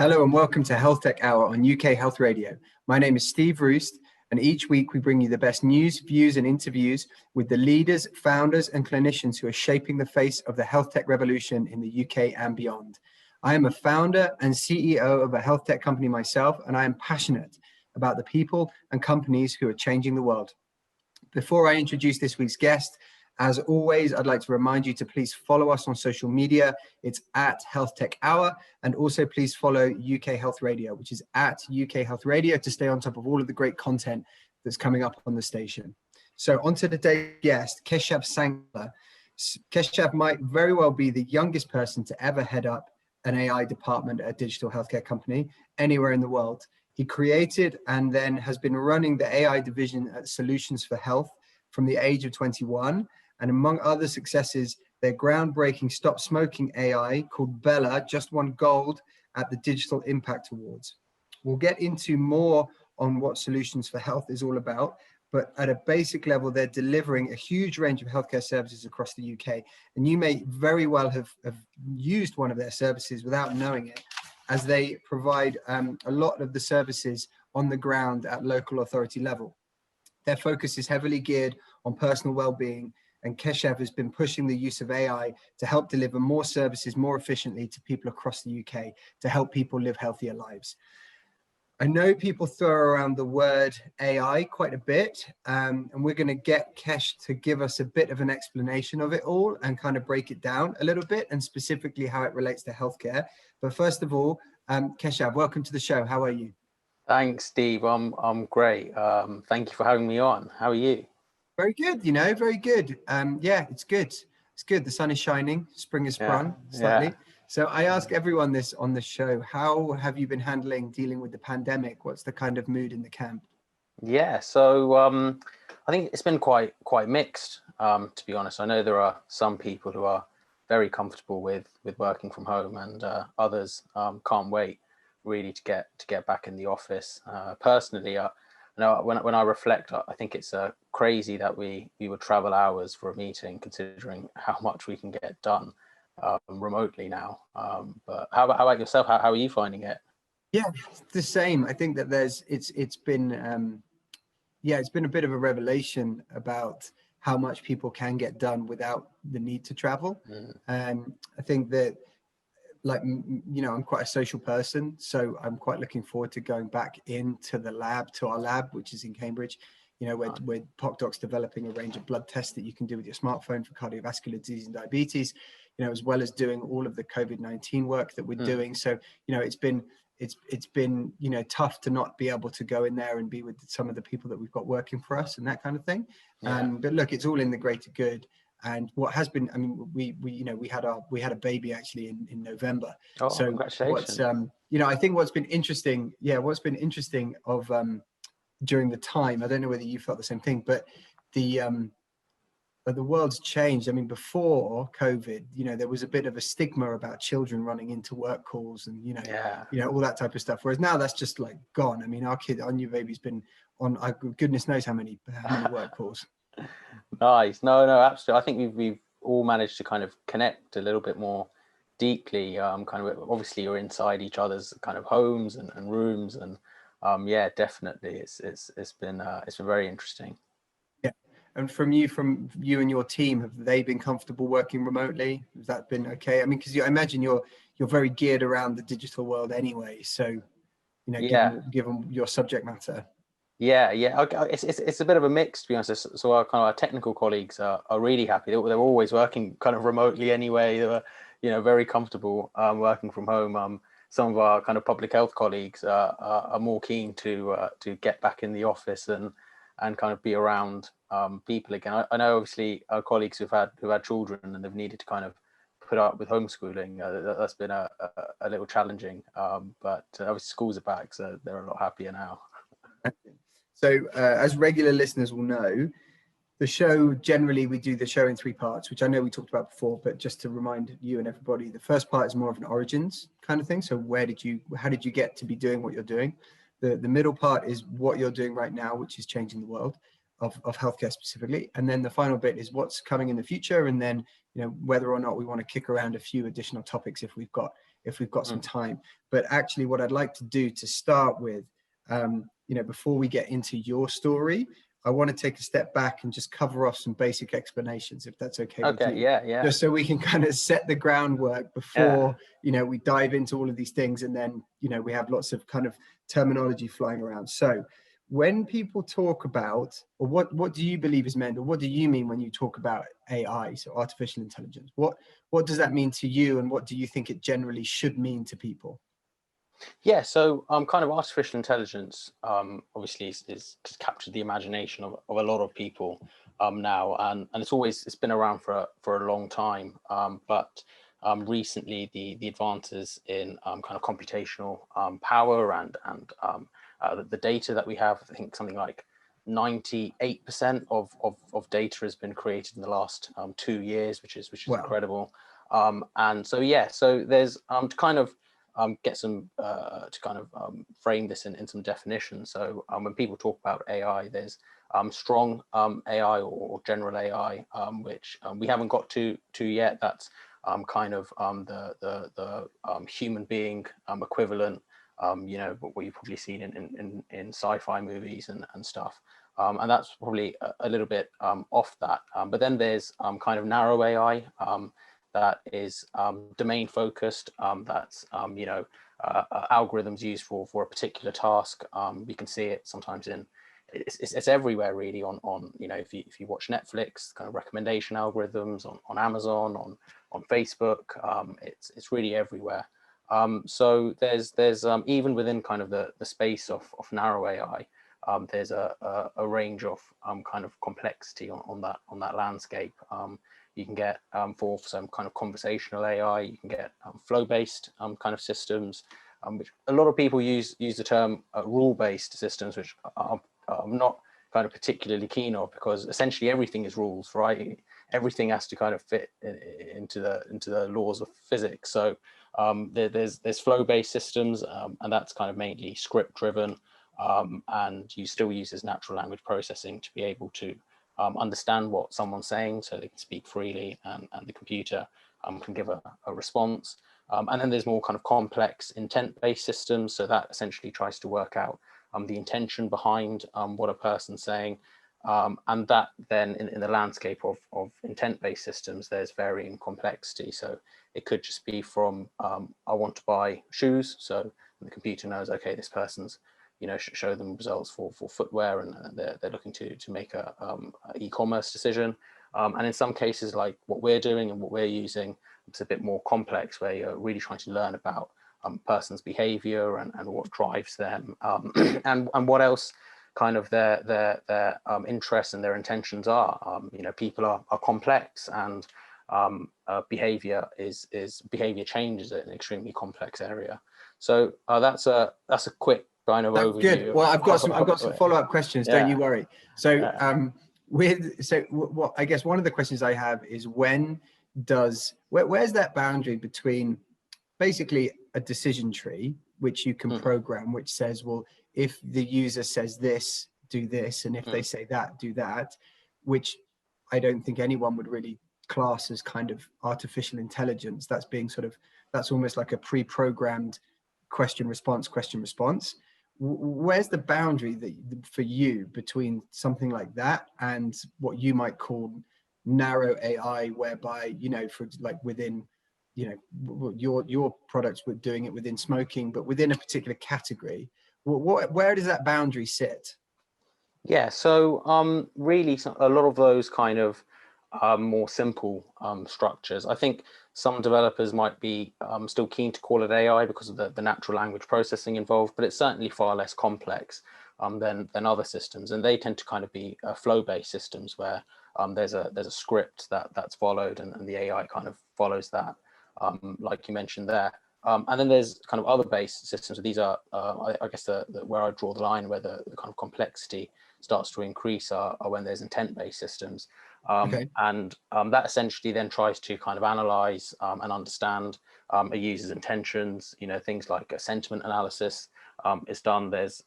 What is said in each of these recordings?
Hello and welcome to HealthTech Hour on UK Health Radio. My name is Steve Roest, and each week we bring you the best news, views and interviews with the leaders, founders and clinicians who are shaping the face of the health tech revolution in the UK and beyond. I am a founder and CEO of a health tech company myself, and I am passionate about the people and companies who are changing the world. Before I introduce this week's guest, as always, I'd like to remind you to please follow us on social media. It's at HealthTech Hour, and also please follow UK Health Radio, which is at UK Health Radio, to stay on top of all of the great content that's coming up on the station. So on to today's guest, Keshav Sankla. Keshav might very well be the youngest person to ever head up an AI department at a digital healthcare company anywhere in the world. He created and then has been running the AI division at Solutions4Health from the age of 21. And among other successes, their groundbreaking stop smoking AI called Bella just won gold at the Digital Impact Awards. We'll get into more on what Solutions4Health is all about, but at a basic level, they're delivering a huge range of healthcare services across the UK. And you may very well have used one of their services without knowing it, as they provide a lot of the services on the ground at local authority level. Their focus is heavily geared on personal well-being, and Keshav has been pushing the use of AI to help deliver more services more efficiently to people across the UK to help people live healthier lives. I know people throw around the word AI quite a bit, and we're going to get Kesh to give us a bit of an explanation of it all and kind of break it down a little bit, and specifically how it relates to healthcare. But first of all, Keshav, welcome to the show. How are you? Thanks, Steve. I'm great. Thank you for having me on. How are you? Very good, very good. Yeah, it's good. It's good. The sun is shining. Spring has sprung slightly. Yeah. So I ask everyone this on the show: how have you been dealing with the pandemic? What's the kind of mood in the camp? Yeah, so I think it's been quite mixed. To be honest, I know there are some people who are very comfortable with working from home, and others can't wait really to get back in the office. Personally, when I reflect, I think it's crazy that we would travel hours for a meeting, considering how much we can get done remotely now. But how about yourself? How are you finding it? Yeah, the same. I think that it's been a bit of a revelation about how much people can get done without the need to travel. I think that, I'm quite a social person, so I'm quite looking forward to going back into our lab, which is in Cambridge, where PocDoc's developing a range of blood tests that you can do with your smartphone for cardiovascular disease and diabetes, as well as doing all of the COVID-19 work that we're doing. So, it's been tough to not be able to go in there and be with some of the people that we've got working for us and that kind of thing. Yeah. But look, it's all in the greater good. And what has been, we had a baby actually in November. Oh, so congratulations. I think what's been interesting of during the time, I don't know whether you felt the same thing, but the world's changed. I mean, before COVID, there was a bit of a stigma about children running into work calls and, all that type of stuff. Whereas now that's just like gone. I mean, our new baby's been on, goodness knows how many work calls. Nice. No, absolutely. I think we've all managed to kind of connect a little bit more deeply. Kind of obviously you're inside each other's kind of homes and rooms, and yeah, definitely it's been very interesting. Yeah. And from you and your team, have they been comfortable working remotely? Has that been okay? I mean, because I imagine you're very geared around the digital world anyway. So, given your subject matter. Yeah. It's a bit of a mix, to be honest. So our technical colleagues are really happy. They're always working kind of remotely anyway. They were, very comfortable working from home. Some of our kind of public health colleagues are more keen to get back in the office and kind of be around people again. I know obviously our colleagues who've had children and they've needed to kind of put up with homeschooling. That's been a little challenging, but obviously schools are back, so they're a lot happier now. So as regular listeners will know, the show, generally we do the show in 3 parts, which I know we talked about before, but just to remind you and everybody, the first part is more of an origins kind of thing. So how did you get to be doing what you're doing? The middle part is what you're doing right now, which is changing the world of healthcare specifically. And then the final bit is what's coming in the future. And then, whether or not we want to kick around a few additional topics if we've got if we've got some time. But actually what I'd like to do to start with, before we get into your story, I want to take a step back and just cover off some basic explanations, if that's okay with you. Yeah. Just so we can kind of set the groundwork before, we dive into all of these things, and then, we have lots of kind of terminology flying around. So when people talk about, or what do you believe is meant, or what do you mean when you talk about AI, so artificial intelligence? What does that mean to you, and what do you think it generally should mean to people? Yeah, so kind of artificial intelligence obviously is captured the imagination of a lot of people now, and it's been around for a long time, but recently the advances in kind of computational power and the data that we have, I think something like 98% of data has been created in the last 2 years, which is Wow. incredible. And so there's to kind of get some to kind of frame this in some definition. So when people talk about AI, there's strong AI or general AI, which we haven't got to yet. That's kind of the human being equivalent, what you've probably seen in sci-fi movies and stuff. And that's probably a little bit off that. But then there's kind of narrow AI, that is domain focused, that's algorithms used for a particular task. We can see it sometimes it's everywhere really on if you watch Netflix, kind of recommendation algorithms on Amazon, on Facebook, it's really everywhere. So there's even within kind of the space of narrow AI, there's a range of kind of complexity on that landscape. You can get for some kind of conversational AI, you can get flow-based kind of systems, which a lot of people use the term rule-based systems, which I'm not kind of particularly keen of, because essentially everything is rules, right? Everything has to kind of fit into the laws of physics. So there's flow-based systems, and that's kind of mainly script-driven, and you still use this natural language processing to be able to understand what someone's saying, so they can speak freely, and the computer can give a response. And then there's more kind of complex intent-based systems, so that essentially tries to work out the intention behind what a person's saying. And that then in the landscape of intent-based systems, there's varying complexity. So it could just be from, I want to buy shoes, so the computer knows, okay, this person's show them results for footwear, and they're looking to make a e-commerce decision. And in some cases, like what we're doing and what we're using, it's a bit more complex, where you're really trying to learn about person's behavior and what drives them, and what else kind of their interests and their intentions are. People are complex, and behavior changes an extremely complex area. So that's a quick kind of overview. Good. Well, I've got some follow-up questions. Don't you worry. So, what I guess one of the questions I have is, where's that boundary between basically a decision tree, which you can program, which says, well, if the user says this, do this, and if they say that, do that, which I don't think anyone would really class as kind of artificial intelligence. That's almost like a pre-programmed question response. Where's the boundary for you between something like that and what you might call narrow AI, whereby, for like within, your products were doing it within smoking, but within a particular category, where does that boundary sit? Yeah, so really a lot of those kind of more simple structures, I think some developers might be still keen to call it AI because of the natural language processing involved, but it's certainly far less complex than other systems, and they tend to kind of be flow-based systems where there's a script that's followed, and the AI kind of follows that, like you mentioned there. And then there's kind of other based systems. These are, I guess, where I draw the line, where the kind of complexity starts to increase are when there's intent-based systems. Okay. And that essentially then tries to kind of analyze and understand a user's intentions. Things like a sentiment analysis is done. There's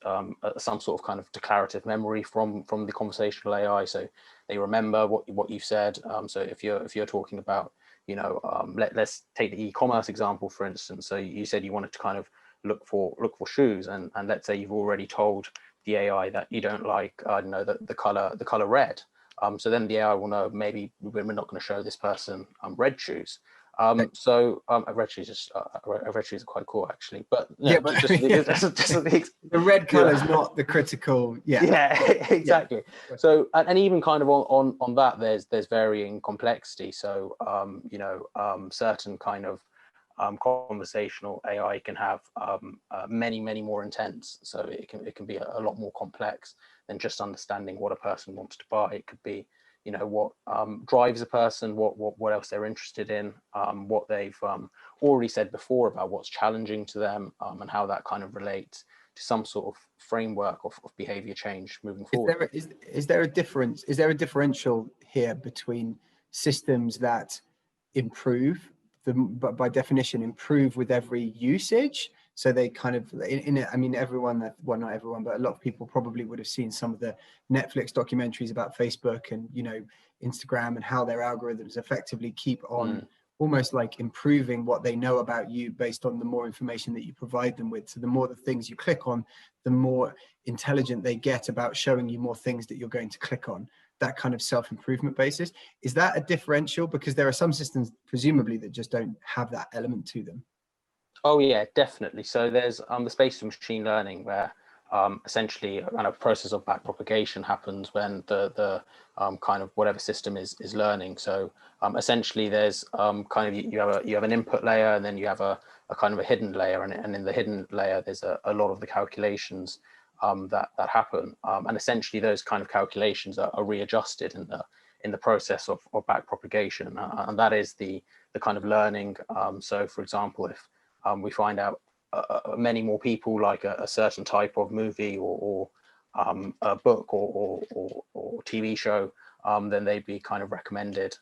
some sort of kind of declarative memory from the conversational AI, so they remember what you've said. So if you're talking about let's take the e-commerce example, for instance. So you said you wanted to kind of look for shoes, and let's say you've already told the AI that you don't like, I don't know, the color red. So then the AI will know maybe we're not going to show this person red shoes. So red shoes are quite cool, actually. But no, yeah, but the red color is not the critical. Yeah, exactly. Yeah. So and even kind of on that, there's varying complexity. So certain kind of conversational AI can have many more intents. So it can be a lot more complex than just understanding what a person wants to buy. It could be, what drives a person, what else they're interested in, what they've already said before about what's challenging to them, and how that kind of relates to some sort of framework of behavior change moving forward. Is there a difference? Is there a differential here between systems that improve, but by definition improve with every usage? So they kind of, I mean, everyone, well, not everyone, but a lot of people probably would have seen some of the Netflix documentaries about Facebook and, Instagram, and how their algorithms effectively keep on almost like improving what they know about you based on the more information that you provide them with. So the more the things you click on, the more intelligent they get about showing you more things that you're going to click on. That kind of self-improvement basis. Is that a differential? Because there are some systems presumably that just don't have that element to them. Oh yeah, definitely. So there's the space of machine learning where essentially a kind of process of backpropagation happens when the kind of whatever system is learning. So essentially there's kind of you have an input layer, and then you have a kind of a hidden layer, and in the hidden layer there's a lot of the calculations that happen, and essentially those kind of calculations are readjusted in the process of backpropagation, and that is the kind of learning. So for example, if we find out many more people like a certain type of movie or a book or TV show, then they'd be kind of recommended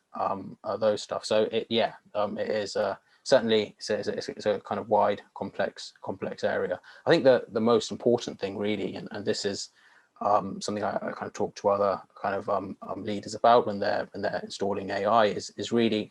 those stuff. So it is certainly it's a kind of wide, complex area. I think the most important thing really, and this is something I kind of talk to other kind of leaders about when they're installing AI, is really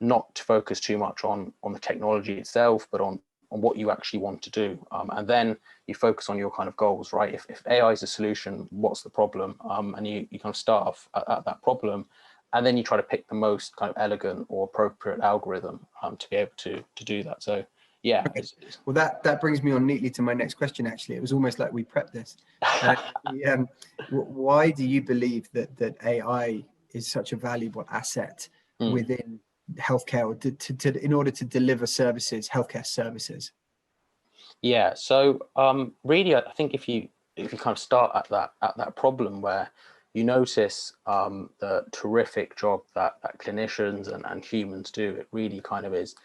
not to focus too much on the technology itself, but on what you actually want to do. And then you focus on your kind of goals, right? If AI is a solution, what's the problem? And you kind of start off at that problem, and then you try to pick the most kind of elegant or appropriate algorithm to be able to do that. So yeah. Okay. Well, that brings me on neatly to my next question, actually. It was almost like we prepped this. Why do you believe that AI is such a valuable asset within healthcare, or in order to deliver healthcare services? Yeah, so really, I think if you kind of start at that problem where you notice the terrific job that clinicians and humans do, it really kind of is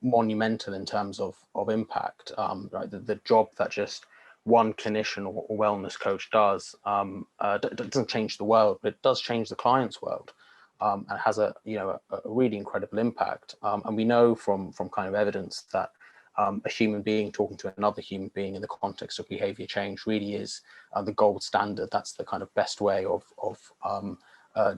monumental in terms of impact. Right, the job that just one clinician or wellness coach does doesn't change the world, but it does change the client's world. And has a really incredible impact. And we know from kind of evidence that a human being talking to another human being in the context of behavior change really is the gold standard. That's the kind of best way of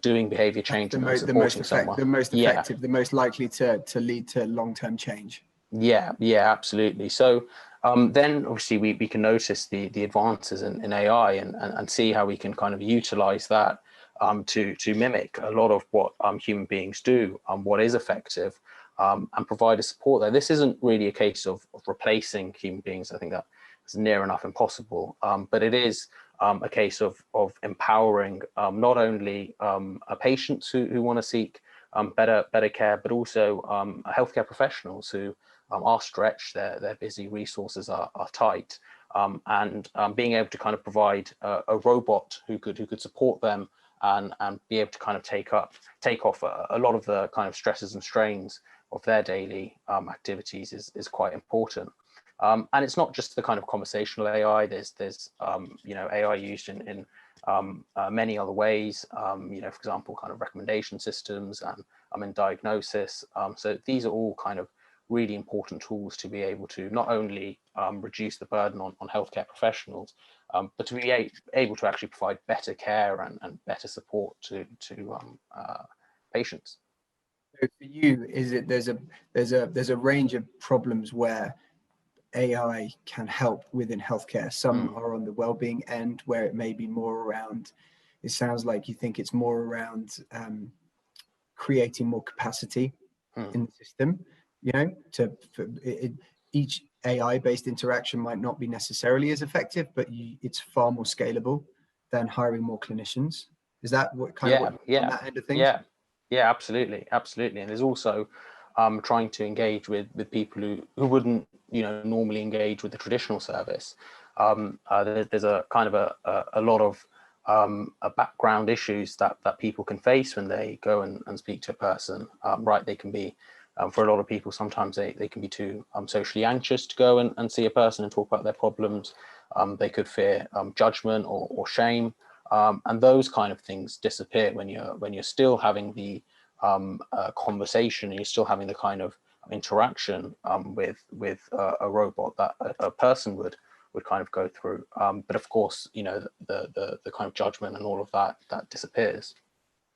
doing behavior change and supporting someone. The most effective, the most likely to lead to long-term change. Yeah, absolutely. So then obviously we can notice the advances in AI and see how we can kind of utilize that to mimic a lot of what human beings do, what is effective, and provide a support there. This isn't really a case of replacing human beings. I think that is near enough impossible, but it is a case of empowering not only patients who want to seek better care, but also healthcare professionals who are stretched, their busy resources are tight, and being able to kind of provide a robot who could support them and be able to kind of take off a lot of the kind of stresses and strains of their daily activities is quite important. And it's not just the kind of conversational AI. There's AI used in many other ways. For example, kind of recommendation systems and in diagnosis. So these are all kind of really important tools to be able to not only reduce the burden on healthcare professionals, but to be able to actually provide better care and better support to patients. So for you, is it there's a range of problems where AI can help within healthcare. Some are on the well-being end, where it may be more around. It sounds like you think it's more around creating more capacity in the system. You know, each AI-based interaction might not be necessarily as effective, but it's far more scalable than hiring more clinicians. Is that what kind of on that end of things? Yeah, absolutely. And there's also trying to engage with people who wouldn't, normally engage with the traditional service. There's a kind of a lot of background issues that people can face when they go and speak to a person. Right, they can be, for a lot of people, sometimes they can be too socially anxious to go and see a person and talk about their problems. They could fear judgment or shame. And those kind of things disappear when you're still having the conversation, and you're still having the kind of interaction with a robot that a person would kind of go through. But of course, the kind of judgment and all of that disappears.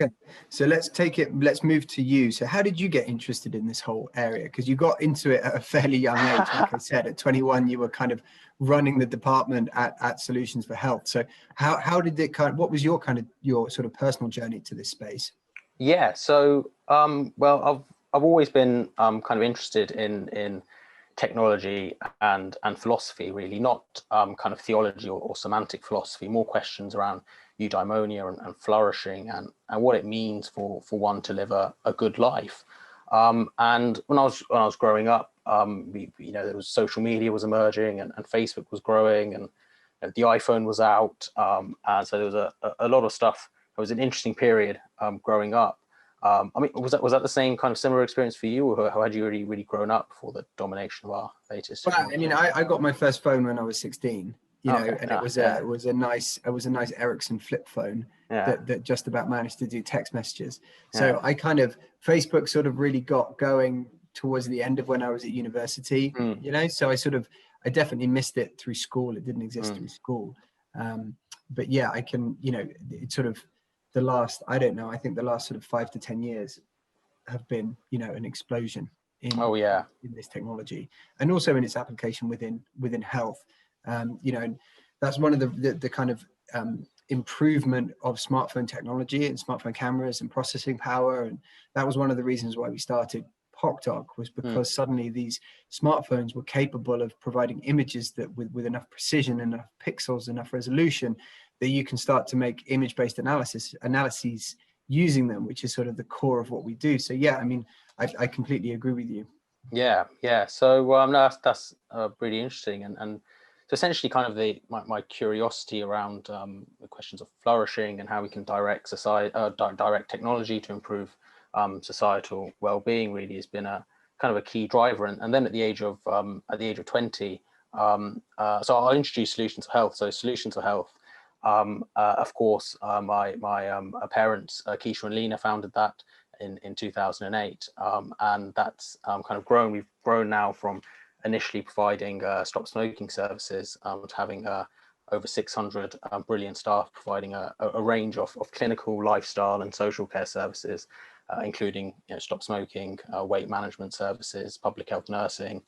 Okay, so let's move to you. So how did you get interested in this whole area? Because you got into it at a fairly young age. Like I said, at 21, you were kind of running the department at Solutions4Health. So how did it what was your sort of personal journey to this space? Yeah, so well, I've always been kind of interested in technology and philosophy, really, not kind of theology or semantic philosophy, more questions around eudaimonia and flourishing and what it means for one to live a good life. And when I was growing up, there was social media was emerging and Facebook was growing, and the iPhone was out, and so there was a lot of stuff. It was an interesting period growing up. I mean, was that the same kind of similar experience for you, or how had you really grown up before the domination of our latest? Well, I mean, I got my first phone when I was 16. And it was a nice Ericsson flip phone that just about managed to do text messages. So I kind of, Facebook sort of really got going towards the end of when I was at university. So I definitely missed it through school. It didn't exist through school. But yeah, I can, it's sort of I think the last sort of 5 to 10 years have been, an explosion in this technology, and also in its application within health. And that's one of the kind of improvement of smartphone technology and smartphone cameras and processing power. And that was one of the reasons why we started PocDoc, was because suddenly these smartphones were capable of providing images that with enough precision, enough pixels, enough resolution, that you can start to make image-based analyses using them, which is sort of the core of what we do. So yeah, I mean, I completely agree with you. Yeah. So no, that's really interesting, and so essentially, kind of my curiosity around the questions of flourishing and how we can direct technology to improve societal well-being really has been a kind of a key driver. And then at the age of 20, so I'll introduce Solutions4Health. So Solutions4Health, of course, my parents, Kesh and Lena, founded that in 2008, and that's kind of grown. We've grown now from initially providing stop smoking services to having over 600 brilliant staff providing a range of clinical, lifestyle and social care services, including stop smoking, weight management services, public health nursing,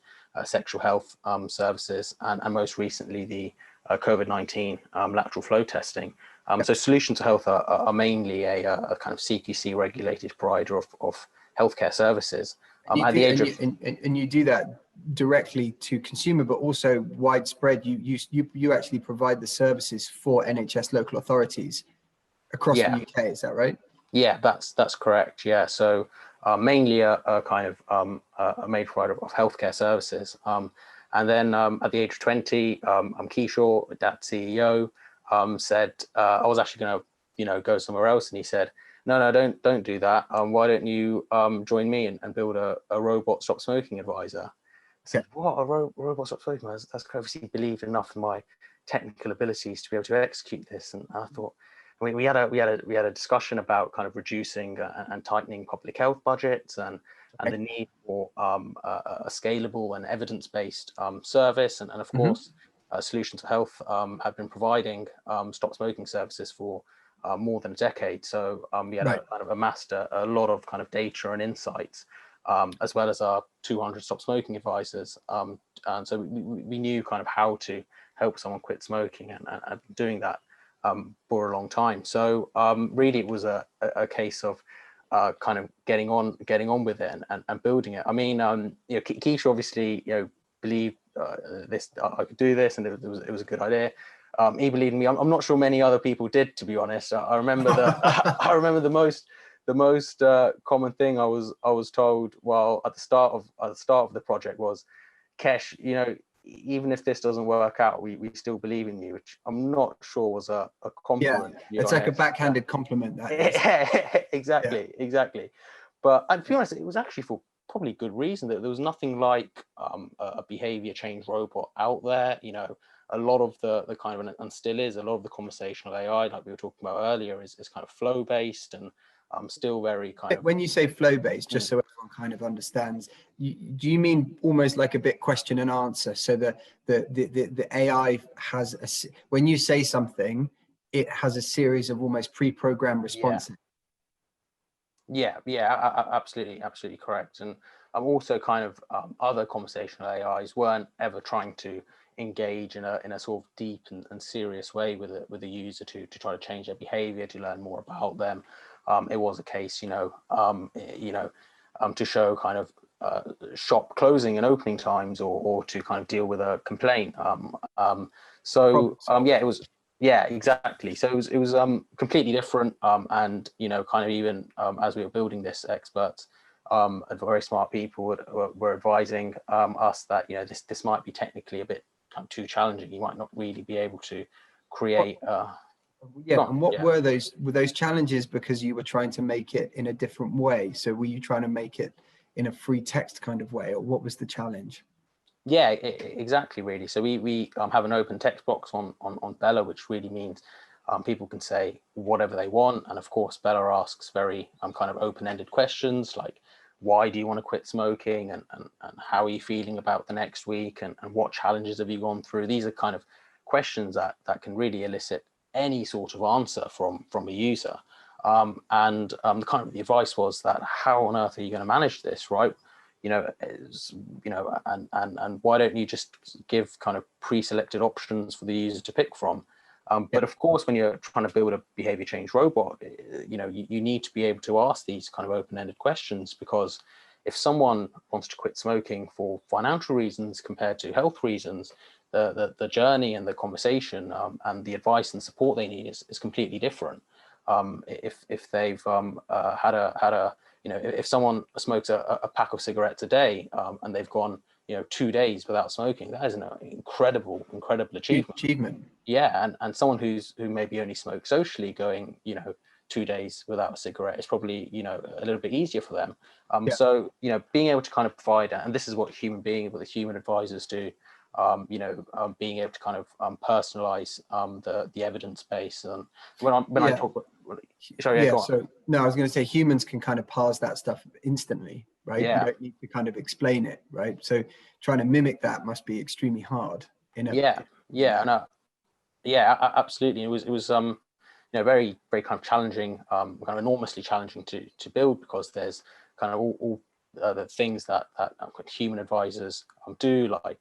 sexual health services, and most recently the COVID-19 lateral flow testing. So Solutions4Health are mainly a kind of CQC regulated provider of healthcare services. And you do that directly to consumer, but also widespread. You actually provide the services for NHS local authorities across the UK. Is that right? Yeah, that's correct. Yeah, so mainly a kind of a main provider of healthcare services. And then at the age of 20, Kesh, that CEO, said I was actually going to go somewhere else, and he said, no, don't do that. Why don't you join me and build a robot stop smoking advisor? I said, what, a robot stop smoking? That's obviously believed enough in my technical abilities to be able to execute this. And I thought, I mean, we had a discussion about kind of reducing and tightening public health budgets and the need for a scalable and evidence-based service, and of course, Solutions4Health have been providing stop smoking services for more than a decade. So we had Right. kind of amassed a lot of kind of data and insights, as well as our 200 stop smoking advisors. And so we knew kind of how to help someone quit smoking, and doing that for a long time. So really it was a case of kind of getting on with it and building it. I mean, Kesh obviously, believed this, I could do this, and it was a good idea. He believed in me. I'm not sure many other people did, to be honest. I remember I remember the most common thing I was told while at the start of the project was, Kesh, even if this doesn't work out, we still believe in you, which I'm not sure was a compliment. Yeah, it's like a backhanded compliment. That is. Exactly. But to be honest, it was actually for probably good reason, that there was nothing like a behavior change robot out there. A lot of the kind of, and still is, a lot of the conversational AI, like we were talking about earlier, is kind of flow based, and still very kind of. When you say flow based, just so everyone kind of understands, do you mean almost like a bit question and answer? So the AI has when you say something, it has a series of almost pre-programmed responses. Yeah, absolutely correct. And also kind of other conversational AIs weren't ever trying to engage in a sort of deep and serious way with a user to try to change their behavior, to learn more about them. It was a case, to show kind of shop closing and opening times, or to kind of deal with a complaint. It was. Yeah, exactly. So it was completely different, and kind of even as we were building this, experts, very smart people were advising us that this might be technically a bit kind of too challenging. You might not really be able to create. And what were those? Were those challenges because you were trying to make it in a different way? So were you trying to make it in a free text kind of way, or what was the challenge? Yeah, exactly, really. So we have an open text box on Bella, which really means people can say whatever they want. And of course, Bella asks very kind of open-ended questions like, why do you want to quit smoking, and how are you feeling about the next week, and what challenges have you gone through? These are kind of questions that can really elicit any sort of answer from a user. And the kind of the advice was that, how on earth are you going to manage this, right? And why don't you just give kind of pre-selected options for the user to pick from? But of course, when you're trying to build a behavior change robot, you need to be able to ask these kind of open-ended questions, because if someone wants to quit smoking for financial reasons compared to health reasons, the journey and the conversation and the advice and support they need is completely different. If they've had a if someone smokes a pack of cigarettes a day, and they've gone 2 days without smoking, that is an incredible achievement. Yeah, and someone who maybe only smokes socially, going 2 days without a cigarette is probably a little bit easier for them. So being able to kind of provide, and this is what the human advisors do, being able to kind of personalize the evidence base. And I talk. Sorry, go on. So no, I was going to say humans can kind of parse that stuff instantly, right? Yeah. You don't need to kind of explain it, right? So trying to mimic that must be extremely hard. Absolutely. It was very very kind of challenging, kind of enormously challenging to build, because there's kind of all the things that human advisors do, like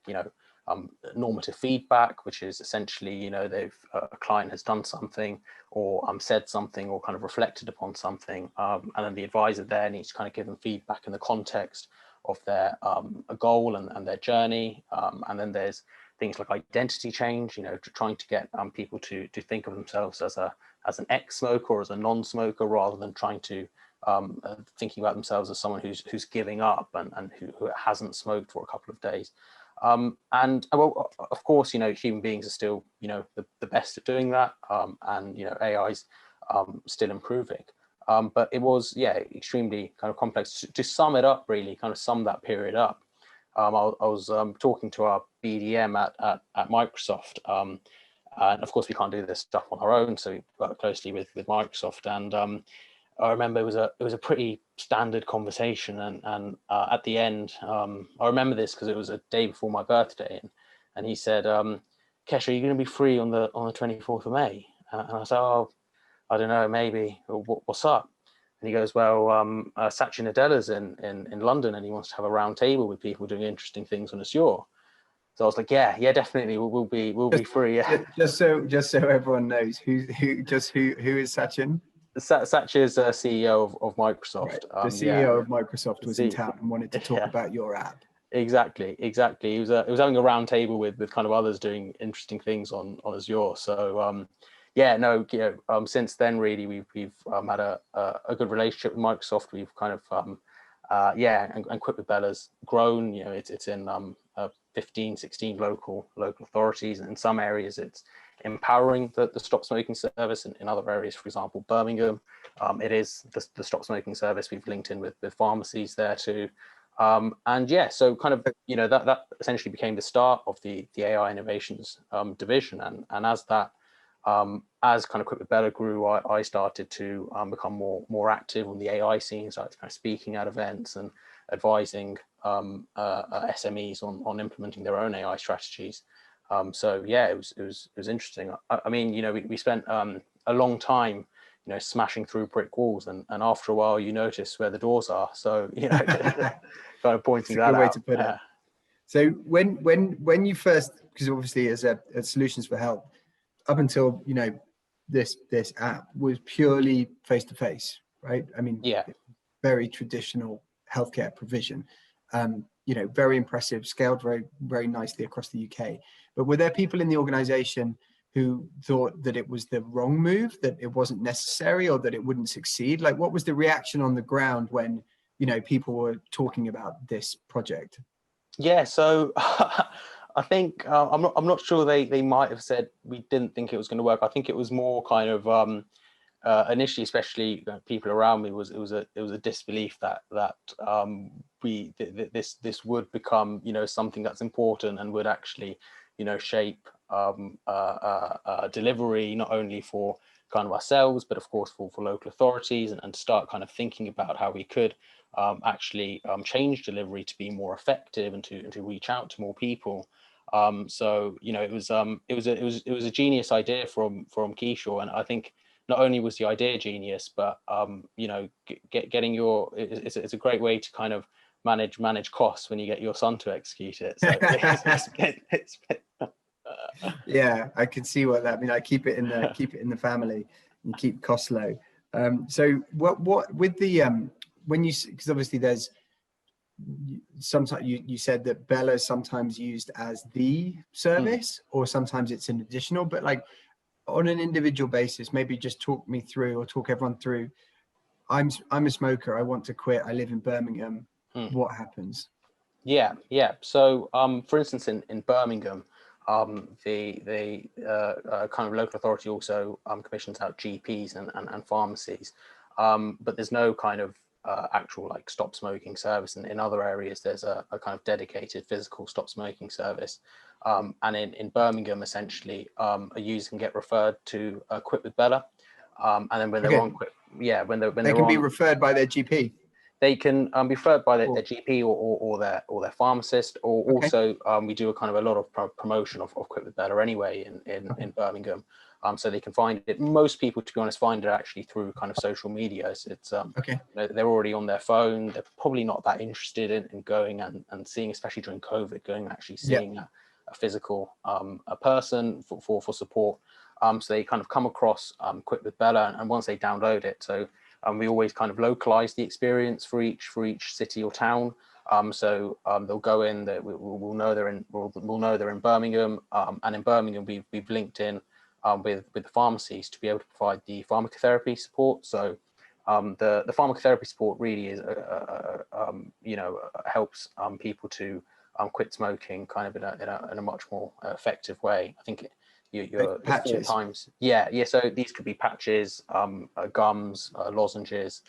normative feedback, which is essentially they've a client has done something, or said something, or kind of reflected upon something, and then the advisor there needs to kind of give them feedback in the context of their a goal and their journey. And then there's things like identity change, trying to get people to think of themselves as an ex-smoker or as a non-smoker, rather than trying to thinking about themselves as someone who's giving up and who hasn't smoked for a couple of days. And well, of course, human beings are still, the best at doing that, and AI's still improving. But it was, extremely kind of complex. To sum it up, really, kind of sum that period up. I was talking to our BDM at Microsoft, and of course we can't do this stuff on our own, so we work closely with Microsoft. And I remember it was a pretty standard conversation, and at the end, I remember this because it was a day before my birthday, and he said, "Kesh, are you going to be free on the 24th of May?" And I said, "Oh, I don't know, maybe, what's up? And he goes, well, Satya Nadella's in London, and he wants to have a round table with people doing interesting things on Azure. So I was like, yeah, definitely, we'll be free. Yeah. Just so everyone knows who is Sachin. Satya's CEO of Microsoft. Right. The CEO of Microsoft was in town and wanted to talk about your app. Exactly. He was having a round table with kind of others doing interesting things on Azure. So since then, really, we've had a good relationship with Microsoft. We've kind of and Quit with Bella's grown. It's in 15, 16 local authorities, and in some areas it's empowering the stop smoking service, and in other areas, for example, Birmingham, it is the stop smoking service. We've linked in with pharmacies there too. So kind of, that essentially became the start of the AI innovations division. And as that, as kind of Quit with Bella grew, I started to become more active on the AI scene, started kind of speaking at events and advising SMEs on implementing their own AI strategies. It was interesting. I mean, we spent a long time, smashing through brick walls, and after a while you notice where the doors are. So, kind of pointing that out. Way to put it. So when you first, because obviously as Solutions4Health, up until this app was purely face to face, right? I mean, very traditional healthcare provision. Very impressive, scaled very, very nicely across the UK. But were there people in the organization who thought that it was the wrong move, that it wasn't necessary, or that it wouldn't succeed? Like, what was the reaction on the ground when, people were talking about this project? Yeah, so I think I'm not sure they might have said we didn't think it was going to work. I think it was more kind of initially, especially people around me, it was a disbelief that this would become something that's important and would actually shape delivery, not only for kind of ourselves, but of course for local authorities, and start kind of thinking about how we could actually change delivery to be more effective and to reach out to more people. It was a genius idea from Kesh, and I think not only was the idea genius, but getting it's a great way to kind of manage costs when you get your son to execute it. So yeah, I can see what that means. I keep it in the family and keep costs low. So what with the when you, because obviously there's sometimes you said that Bella is sometimes used as the service, or sometimes it's an additional, but like on an individual basis, maybe just talk me through, or talk everyone through. I'm a smoker. I want to quit. I live in Birmingham. What happens? Yeah. So, for instance, in Birmingham, the kind of local authority also commissions out GPs and pharmacies, but there's no kind of actual like stop smoking service. And in other areas, there's a kind of dedicated physical stop smoking service. And in Birmingham, essentially, a user can get referred to Quit with Bella, and then when they're on Quit, when they can be referred by their GP. They can be referred by their GP or their pharmacist, or also we do a lot of promotion of Quit with Bella anyway in Birmingham. So they can find it. Most people, to be honest, find it actually through kind of social media. It's they're already on their phone. They're probably not that interested in going and seeing, especially during COVID, going and actually seeing a physical a person for support. So they kind of come across Quit with Bella, and once they download it, so we always kind of localize the experience for each city or town. So they'll go in. We'll know they're in Birmingham, and in Birmingham we've linked in with the pharmacies to be able to provide the pharmacotherapy support. So the pharmacotherapy support really is helps people to quit smoking kind of in a much more effective way. I think your 4 times. So these could be patches, gums, lozenges.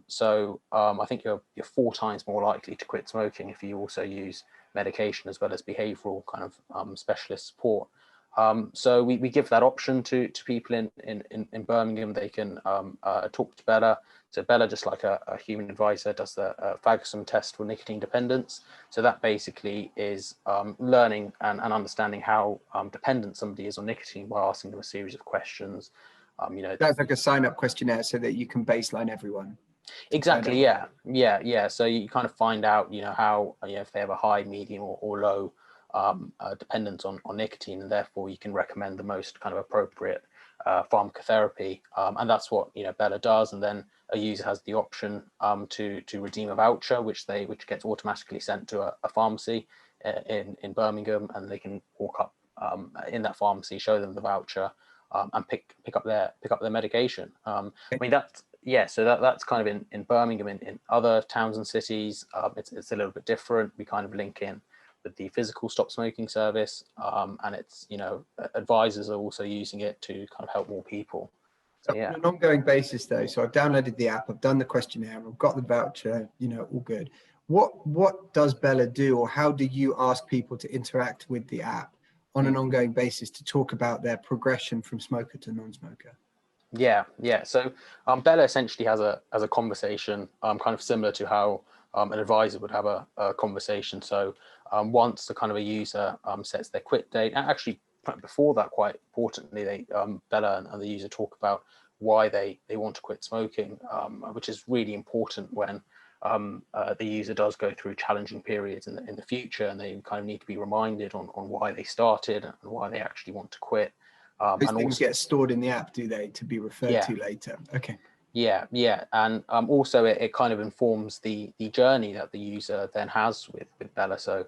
So I think you're 4 times more likely to quit smoking if you also use medication as well as behavioral kind of specialist support. So we give that option to people in Birmingham. They can talk to Bella. So Bella, just like a human advisor, does the Fagerson test for nicotine dependence. So that basically is learning and understanding how dependent somebody is on nicotine by asking them a series of questions. That's like a sign-up questionnaire so that you can baseline everyone. Exactly. Yeah. So you kind of find out, how, if they have a high, medium, or low dependence on nicotine, and therefore you can recommend the most kind of appropriate pharmacotherapy. And that's what, Bella does. And then a user has the option to redeem a voucher, which gets automatically sent to a pharmacy in Birmingham, and they can walk up in that pharmacy, show them the voucher, and pick up their medication. I mean, so that's kind of in Birmingham. In other towns and cities, it's a little bit different. We kind of link in with the physical stop smoking service, and it's, advisors are also using it to kind of help more people. So, yeah. On an ongoing basis though, so I've downloaded the app, I've done the questionnaire, I've got the voucher, all good. What does Bella do, or how do you ask people to interact with the app on an ongoing basis to talk about their progression from smoker to non-smoker? Yeah. So Bella essentially has a conversation, kind of similar to how an advisor would have a conversation. So once the kind of a user sets their quit date, and actually before that, quite importantly, Bella and the user talk about why they want to quit smoking, which is really important when the user does go through challenging periods in the future, and they kind of need to be reminded on why they started and why they actually want to quit. Those and things also get stored in the app, do they, to be referred to later? Okay. Yeah, and also it kind of informs the journey that the user then has with Bella. So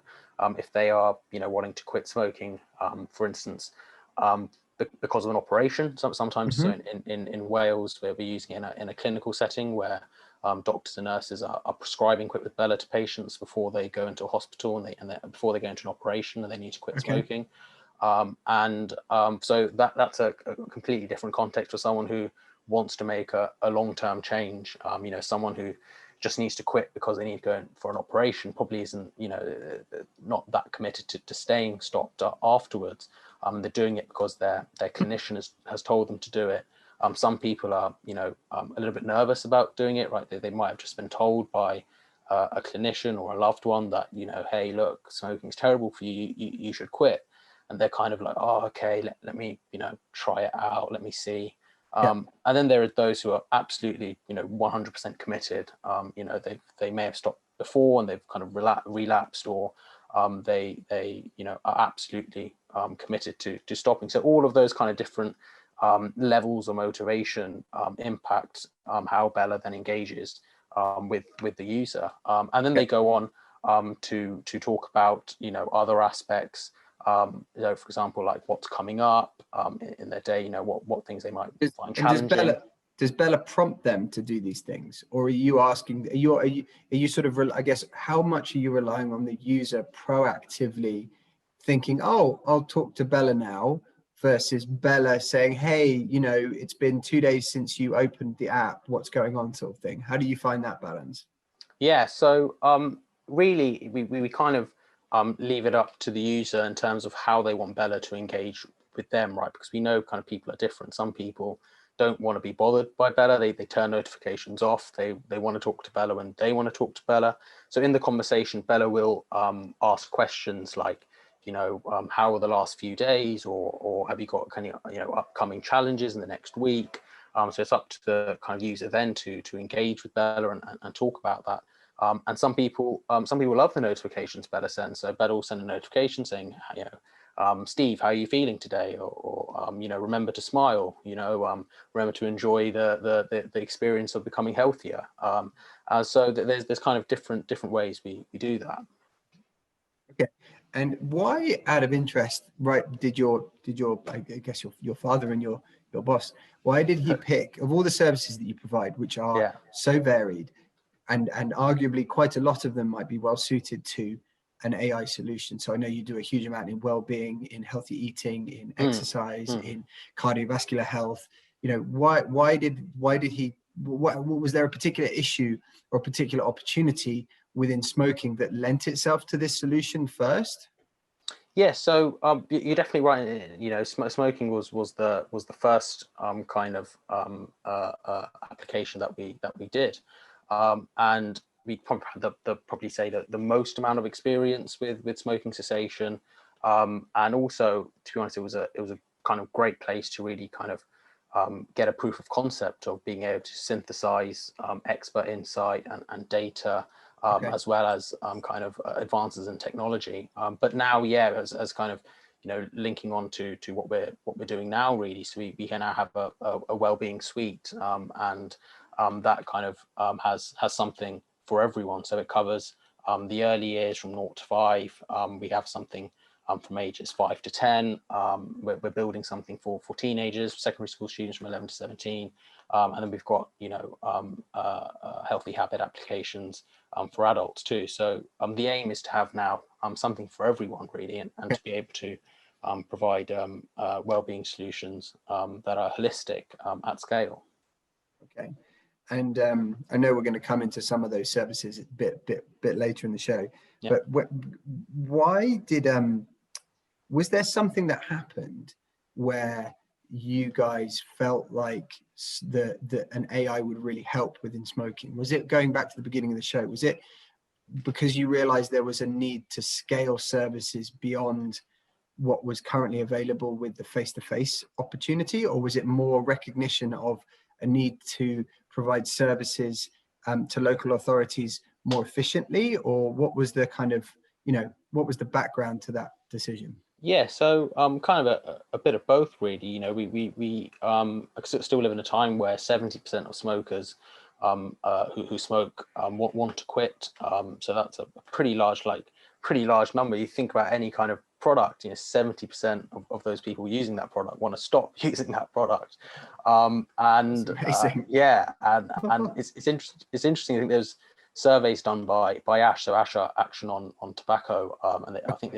if they are wanting to quit smoking, for instance, because of an operation, sometimes so in Wales we're using it in a clinical setting where doctors and nurses are prescribing quit with Bella to patients before they go into a hospital and before they go into an operation and they need to quit smoking. So that's a completely different context for someone who wants to make a long-term change. Someone who just needs to quit because they need to go in for an operation probably isn't, not that committed to staying stopped afterwards. They're doing it because their clinician has told them to do it. Some people are, a little bit nervous about doing it, right? They might have just been told by a clinician or a loved one that, hey, look, smoking's terrible for you. You should quit. And they're kind of like, oh, okay, let me, try it out. Let me see. And then there are those who are absolutely, 100% committed. They may have stopped before and they've kind of relapsed, or they are absolutely committed to stopping. So all of those kind of different levels of motivation impact how Bella then engages with the user. And then they go on to talk about, other aspects. For example, like what's coming up in their day, what things they might find challenging. Does Bella prompt them to do these things, or are you asking? Are you sort of? I guess how much are you relying on the user proactively thinking, "Oh, I'll talk to Bella now," versus Bella saying, "Hey, it's been 2 days since you opened the app. What's going on?" sort of thing. How do you find that balance? Yeah. So really, we kind of leave it up to the user in terms of how they want Bella to engage with them, right? Because we know kind of people are different. Some people don't want to be bothered by Bella. They turn notifications off. They want to talk to Bella when they want to talk to Bella. So in the conversation, Bella will ask questions like, how were the last few days, or have you got kind of upcoming challenges in the next week? So it's up to the kind of user then to engage with Bella and talk about that. And some people love the notifications Bella sends. So Bella will send a notification saying, Steve, how are you feeling today? Or remember to smile. Remember to enjoy the experience of becoming healthier. So there's kind of different ways we do that. Okay, and why, out of interest, right? Did your I guess your father and your boss? Why did he pick, of all the services that you provide, which are so varied? And arguably quite a lot of them might be well suited to an AI solution. So I know you do a huge amount in well-being, in healthy eating, in exercise, in cardiovascular health. Why did he? What was there a particular issue or a particular opportunity within smoking that lent itself to this solution first? Yeah, so you're definitely right. Smoking was the first kind of application that we did. And we probably had probably say that the most amount of experience with smoking cessation, and also, to be honest, it was a kind of great place to really kind of get a proof of concept of being able to synthesize expert insight and data, as well as kind of advances in technology. But now, yeah, as kind of, you know, linking on to what we're doing now, really. So we can now have a wellbeing suite, and that kind of has something for everyone. So it covers the early years from 0 to 5. We have something from ages 5 to 10. We're building something for teenagers, secondary school students from 11 to 17. And then we've got, you know, healthy habit applications for adults too. So the aim is to have now something for everyone, really, and to be able to provide well-being solutions that are holistic at scale. Okay. And I know we're going to come into some of those services a bit later in the show, but why did was there something that happened where you guys felt like an AI would really help within smoking? Was it, going back to the beginning of the show, was it because you realized there was a need to scale services beyond what was currently available with the face-to-face opportunity, or was it more recognition of a need to provide services to local authorities more efficiently, or what was the kind of, you know, what was the background to that decision? Yeah, so kind of a bit of both, really. You know, we still live in a time where 70% of smokers who smoke want to quit. So that's a pretty large number. You think about any kind of product, you know, 70% of those people using that product want to stop using that product. Yeah, and it's interesting. I think there's surveys done by ASH, so ASH Action on Tobacco, and I think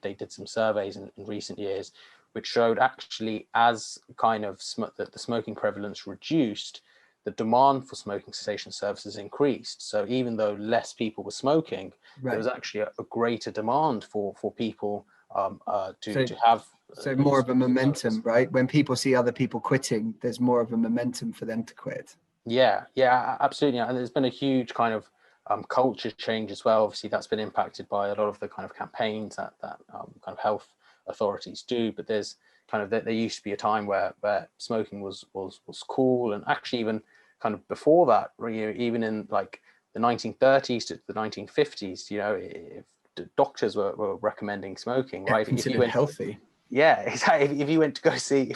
they did some surveys in recent years, which showed actually as kind of the smoking prevalence reduced, the demand for smoking cessation services increased. So even though less people were smoking, there was actually a greater demand for people to have. So more of a momentum, services. Right? When people see other people quitting, there's more of a momentum for them to quit. Yeah, absolutely. And there's been a huge kind of culture change as well. Obviously, that's been impacted by a lot of the kind of campaigns that kind of health authorities do. But there's kind of, there used to be a time where smoking was cool, and actually even kind of before that, you know, even in like the 1930s to the 1950s, you know, if the doctors were recommending smoking, right? If you went healthy. Yeah, exactly. If you went to go see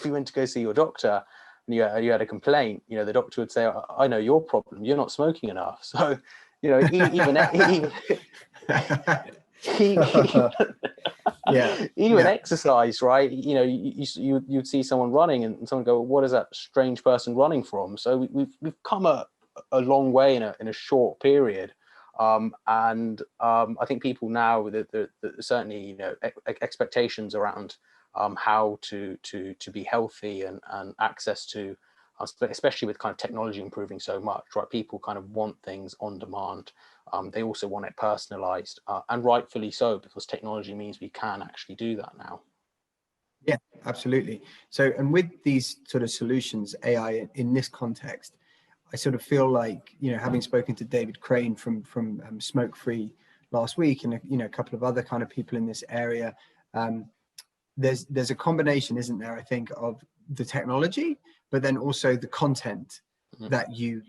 your doctor, and you had a complaint, you know, the doctor would say, "I know your problem. You're not smoking enough." So, you know, even exercise, right? You know, you'd see someone running, and someone go, "What is that strange person running from?" So we've come a long way in a short period, and I think people now, certainly, you know, expectations around how to be healthy and access to, especially with kind of technology improving so much, right? People kind of want things on demand. They also want it personalized, and rightfully so, because technology means we can actually do that now. Yeah, absolutely. So, and with these sort of solutions, AI in this context, I sort of feel like, you know, having spoken to David Crane from Smoke Free last week, and you know, a couple of other kind of people in this area, there's a combination, isn't there, I think, of the technology, but then also the content that you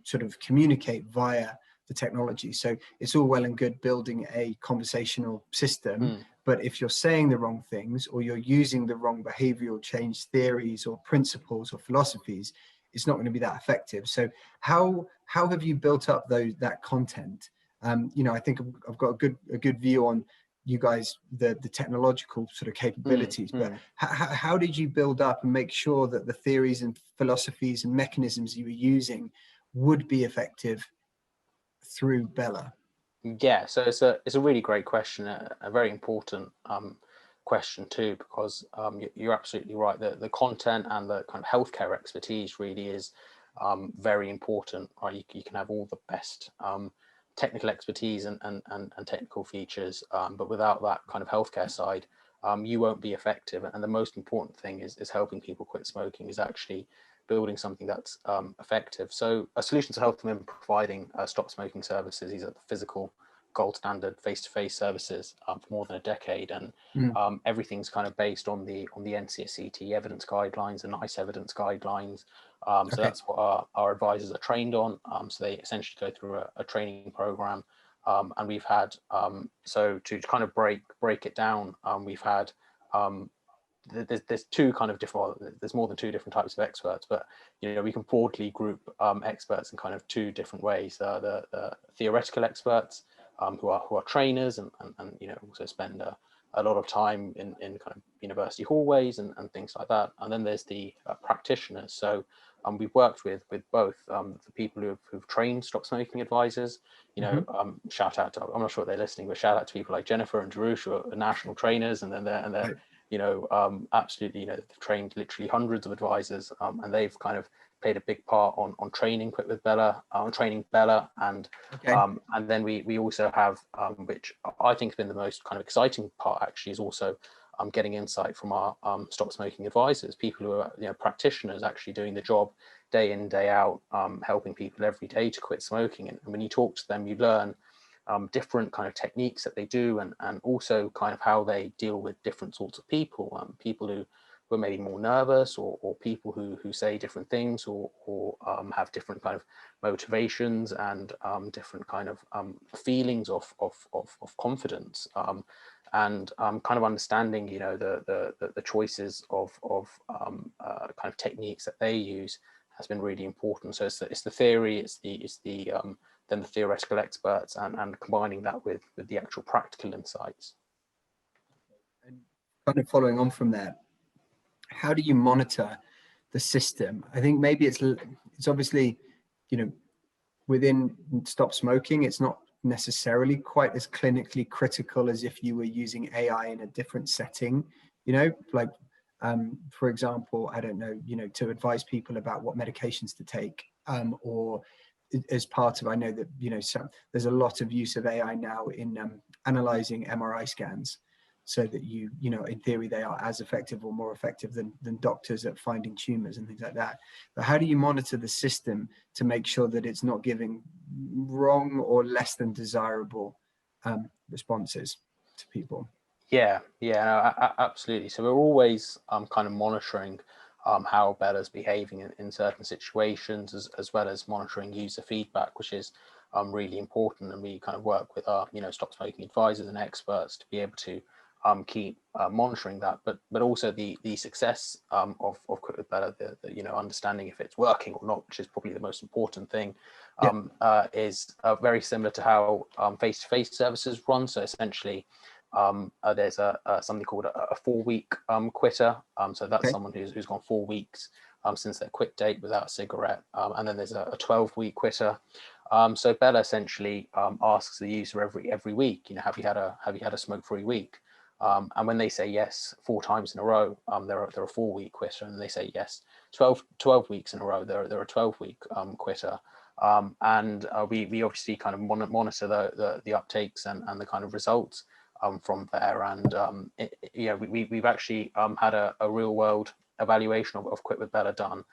sort of communicate via the technology. So it's all well and good building a conversational system, but if you're saying the wrong things, or you're using the wrong behavioral change theories or principles or philosophies, it's not going to be that effective. So how have you built up that content? You know, I think I've got a good view on you guys, the technological sort of capabilities, but how did you build up and make sure that the theories and philosophies and mechanisms you were using would be effective through Bella? Yeah, so it's a really great question, a very important question too, because you're absolutely right. The content and the kind of healthcare expertise really is very important, right? You can have all the best technical expertise and technical features, but without that kind of healthcare side, you won't be effective. And the most important thing is helping people quit smoking, is actually building something that's effective. So Solutions4Health have been providing stop smoking services. These are the physical gold standard face-to-face services for more than a decade, and everything's kind of based on the NCSCT evidence guidelines and NICE evidence guidelines. So that's what our advisors are trained on. So they essentially go through a training program, and we've had so to kind of break it down, we've had there's two kind of different, well, there's more than two different types of experts, but we can broadly group experts in kind of two different ways. The theoretical experts who are trainers and also spend a lot of time in kind of university hallways and things like that. And then there's the practitioners. So we've worked with both the people who've trained stop smoking advisors. Shout out to, I'm not sure if they're listening, but shout out to people like Jennifer and Jarush, who are national trainers, and then they're absolutely, they've trained literally hundreds of advisors, and they've kind of played a big part on training Quit with Bella, training Bella, and then we also have, which I think has been the most kind of exciting part actually, is also getting insight from our stop smoking advisors, people who are practitioners actually doing the job day in, day out, helping people every day to quit smoking. And when you talk to them, you learn different kind of techniques that they do, and also kind of how they deal with different sorts of people, people who are maybe more nervous, or people who say different things, or have different kind of motivations and different kind of feelings of confidence, and kind of understanding the choices of kind of techniques that they use has been really important. So it's the theory, it's the then the theoretical experts, and combining that with the actual practical insights. And kind of following on from that, how do you monitor the system? I think maybe it's obviously, within stop smoking, it's not necessarily quite as clinically critical as if you were using AI in a different setting, like, for example, I don't know, to advise people about what medications to take, or as part of, I know that, there's a lot of use of AI now in analyzing MRI scans, so that in theory, they are as effective or more effective than doctors at finding tumors and things like that. But how do you monitor the system to make sure that it's not giving wrong or less than desirable responses to people? Yeah, no, absolutely. So we're always kind of monitoring how Bella's behaving in certain situations, as well as monitoring user feedback, which is really important. And we kind of work with our stop smoking advisors and experts to be able to keep monitoring that, but also the success of Quit with Bella, the understanding if it's working or not, which is probably the most important thing, is very similar to how face-to-face services run. So essentially, there's something called a 4-week quitter. So that's someone who's gone 4 weeks since their quit date without a cigarette, and then there's a 12-week quitter. So Bella essentially asks the user every week, have you had a smoke-free week? And when they say yes 4 times in a row, they're a 4-week quitter, and they say yes 12 weeks in a row, they're a 12-week quitter. And we obviously kind of monitor the uptakes and the kind of results from there. And we've actually had a real world evaluation of Quit with Bella done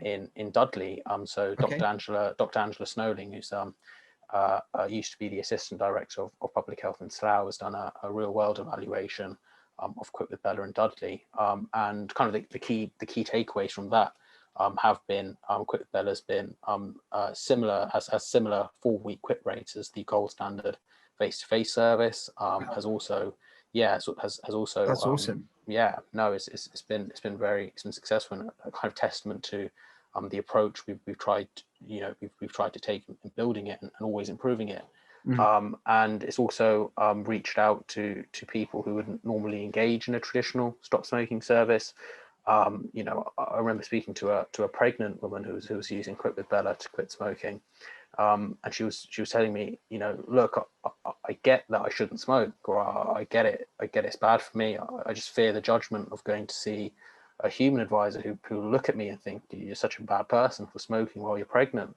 in Dudley. So Dr. Angela Snowling, who's used to be the assistant director of public health in Slough, has done a real world evaluation of Quit with Bella in Dudley, and kind of the key takeaways from that have been Quit with Bella's been similar 4-week quit rates as the gold standard face-to-face service. Has also that's awesome. It's been successful, and a kind of testament to the approach we've tried to take in building it and always improving it. And it's also reached out to people who wouldn't normally engage in a traditional stop smoking service. I remember speaking to a pregnant woman who was using Quit with Bella to quit smoking, and she was telling me, look, I get that I shouldn't smoke, or I get it's bad for me. I just fear the judgment of going to see a human advisor who will look at me and think you're such a bad person for smoking while you're pregnant.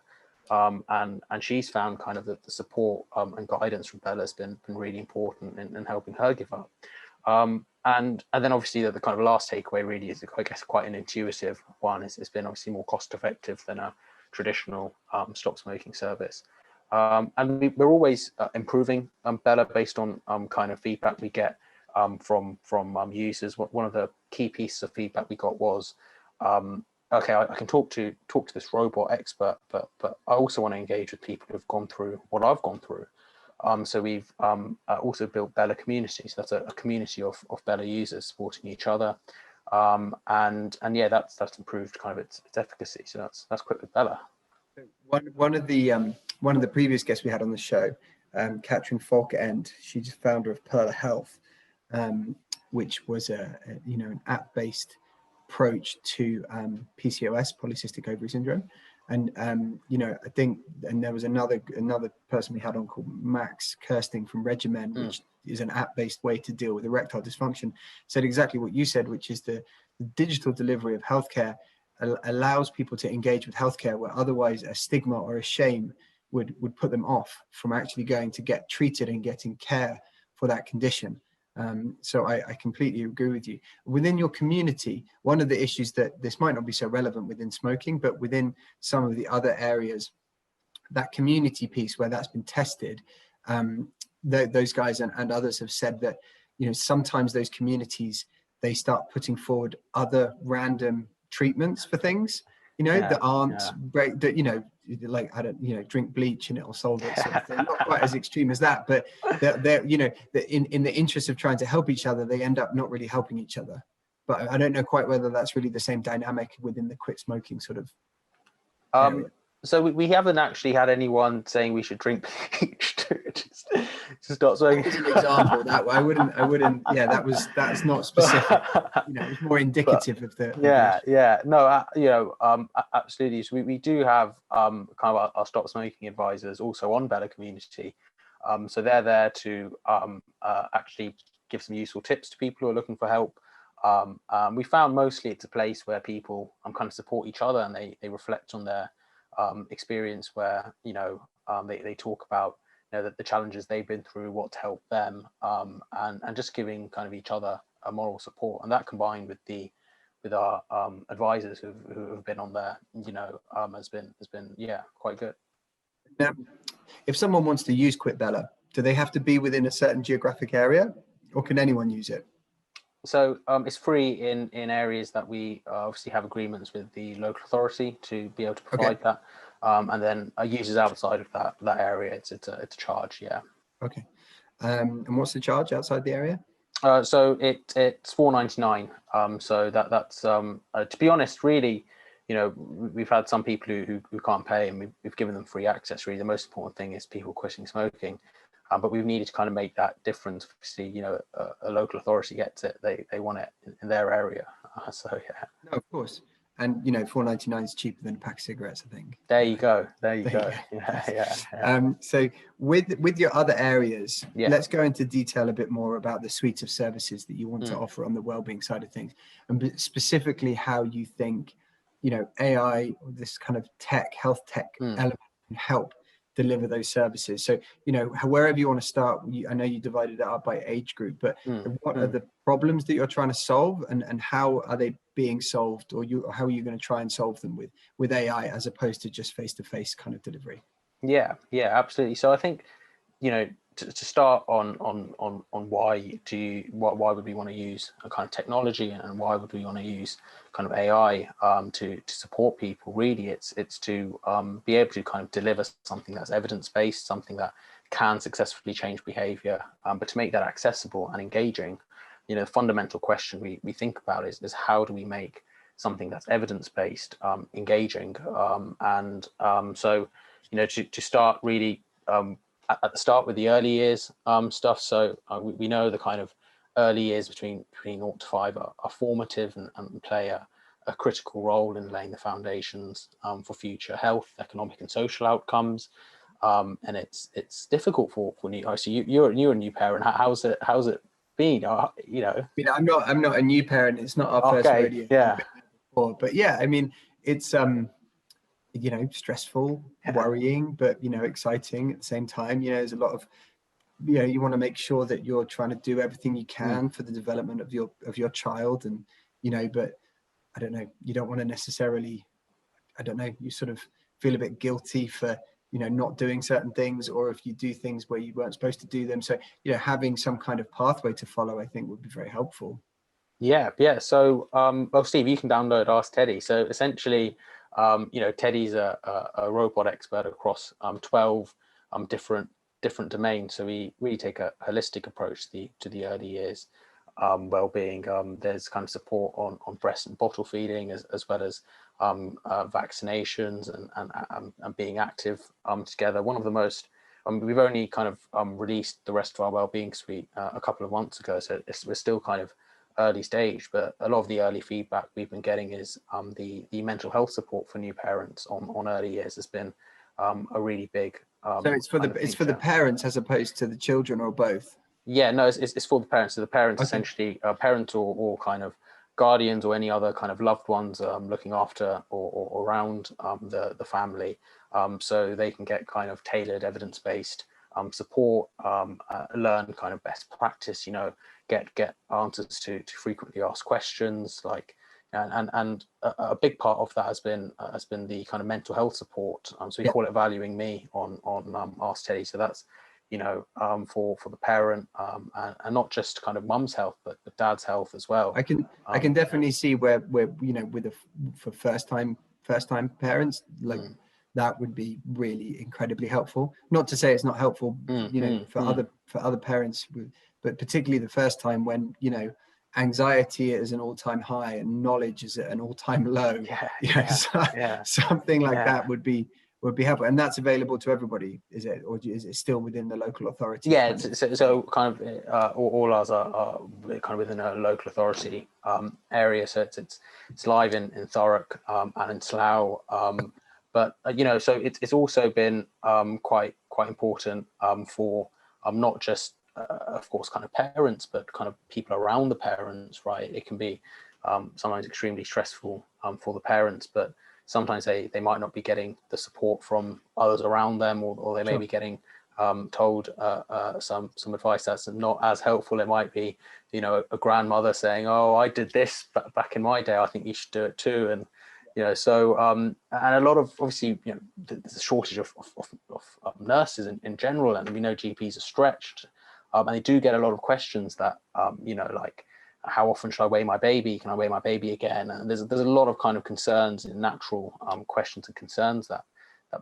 And she's found kind of the support and guidance from Bella has been really important in helping her give up. And then obviously the kind of last takeaway really is, I guess, quite an intuitive one. It's been obviously more cost effective than a traditional stop smoking service. And we're always improving Bella based on kind of feedback we get from users. One of the key pieces of feedback we got was, okay, I can talk to this robot expert, but I also want to engage with people who've gone through what I've gone through. So we've also built Bella communities. That's a community of Bella users supporting each other, and yeah, that's improved kind of its efficacy. So that's quick with Bella. One of the previous guests we had on the show, Katrin Folkend, she's founder of Perla Health, which was an app-based approach to PCOS, polycystic ovary syndrome. And I think, and there was another person we had on called Max Kirsting from Regimen, which is an app-based way to deal with erectile dysfunction, said exactly what you said, which is the digital delivery of healthcare allows people to engage with healthcare where otherwise a stigma or a shame would put them off from actually going to get treated and getting care for that condition. So I completely agree with you. Within your community, one of the issues that this might not be so relevant within smoking, but within some of the other areas, that community piece where that's been tested, those guys and others have said that, sometimes those communities, they start putting forward other random treatments for things, that aren't great, that, like, I don't, drink bleach and it'll solve it sort of thing. Not quite as extreme as that, but they're in the interest of trying to help each other, they end up not really helping each other. But I don't know quite whether that's really the same dynamic within the quit smoking sort of area. So we haven't actually had anyone saying we should drink bleach to stop smoking. As an example, that I wouldn't. Yeah, that's not specific. It's more indicative of the. Absolutely. So we do have kind of our stop smoking advisors also on Bella Community. So they're there to actually give some useful tips to people who are looking for help. We found mostly it's a place where people kind of support each other and they reflect on their experience, where they talk about the challenges they've been through, what to help them, and just giving kind of each other a moral support. And that combined with our advisors who have been on there, has been quite good. Now, if someone wants to use Quit Bella, do they have to be within a certain geographic area, or can anyone use it? So it's free in areas that we obviously have agreements with the local authority to be able to provide that. And then users outside of that area, it's a charge, yeah. Okay. And what's the charge outside the area? So it's $4.99. So that's to be honest, really, we've had some people who can't pay, and we've given them free access. Really, the most important thing is people quitting smoking. But we've needed to kind of make that difference. Obviously, a local authority gets it; they want it in their area. So yeah. No, of course. And $4.99 is cheaper than a pack of cigarettes, I think. There you go. Yeah. So with your other areas, let's go into detail a bit more about the suite of services that you want to offer on the wellbeing side of things, and specifically how you think, AI, or this kind of health tech element can help deliver those services. So, wherever you want to start, I know you divided it up by age group, but what are the problems that you're trying to solve, and how are they being solved, or how are you going to try and solve them with AI as opposed to just face-to-face kind of delivery? Yeah, absolutely. So I think, to start on why would we want to use a kind of technology, and why would we want to use kind of AI to support people? Really, it's to be able to kind of deliver something that's evidence-based, something that can successfully change behavior, but to make that accessible and engaging. The fundamental question we think about is how do we make something that's evidence-based engaging, so to start really at the start with the early years stuff. So we know the kind of early years between 0 to 5 are formative and play a critical role in laying the foundations for future health, economic and social outcomes. And it's difficult for new. So you're a new parent. How's it been? I'm not a new parent. It's not our first radio. Yeah. Before, but yeah, I mean, it's stressful, worrying, but exciting at the same time. There's a lot of you want to make sure that you're trying to do everything you can for the development of your child, and but I don't know, you don't want to necessarily, I don't know, you sort of feel a bit guilty for not doing certain things, or if you do things where you weren't supposed to do them. So, having some kind of pathway to follow, I think would be very helpful. Yeah. So, well, Steve, you can download Ask Teddy. So essentially, Teddy's a robot expert across 12 different domains. So we really take a holistic approach to the early years well-being. There's kind of support on breast and bottle feeding, as well as vaccinations and being active together. One of the most we've only kind of released the rest of our well-being suite a couple of months ago, so we're still kind of early stage, but a lot of the early feedback we've been getting is the mental health support for new parents on early years has been a really big so it's for the parents as opposed to the children, or both? Yeah, no, it's for the parents. So the parents, Okay. essentially parents or kind of guardians or any other kind of loved ones looking after or around the family, so they can get kind of tailored evidence-based support, learn kind of best practice, get answers to frequently asked questions, like, and a big part of that has been the kind of mental health support. So we call it Valuing Me on Ask Teddy. So that's for the parent, and not just kind of mum's health, but dad's health as well. I can definitely see where for first time parents, like that would be really incredibly helpful. Not to say it's not helpful, for other parents, but particularly the first time when anxiety is an all-time high and knowledge is at an all-time low. Something like that would be helpful, and that's available to everybody, is it, or is it still within the local authority? Yeah, so kind of all ours are kind of within a local authority area. So it's live in Thurrock and in Slough, but so it's also been quite important for not just of course kind of parents, but kind of people around the parents, right? It can be sometimes extremely stressful for the parents, but sometimes they might not be getting the support from others around them, or they may be getting told some advice that's not as helpful. It might be, a grandmother saying, "Oh, I did this back in my day. I think you should do it too." And so and a lot of, obviously, there's a shortage of nurses in general, and we know GPs are stretched, and they do get a lot of questions that like, how often should I weigh my baby? Can I weigh my baby again? And there's a lot of kind of concerns and natural questions and concerns that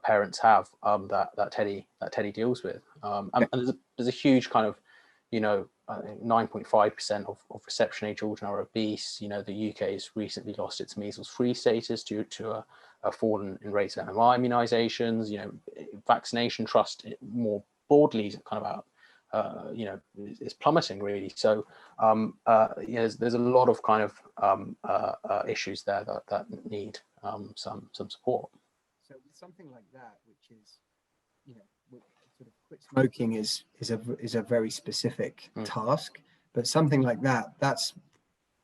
parents have that Teddy deals with. And there's a huge kind of 9.5% of reception age children are obese. The UK has recently lost its measles-free status due to a fall in rates of MMR immunizations. Vaccination trust more broadly is kind of out. Is plummeting, really. So there's a lot of kind of issues there that need some support. So with something like that, which is sort of quit smoking is a very specific task, but something like that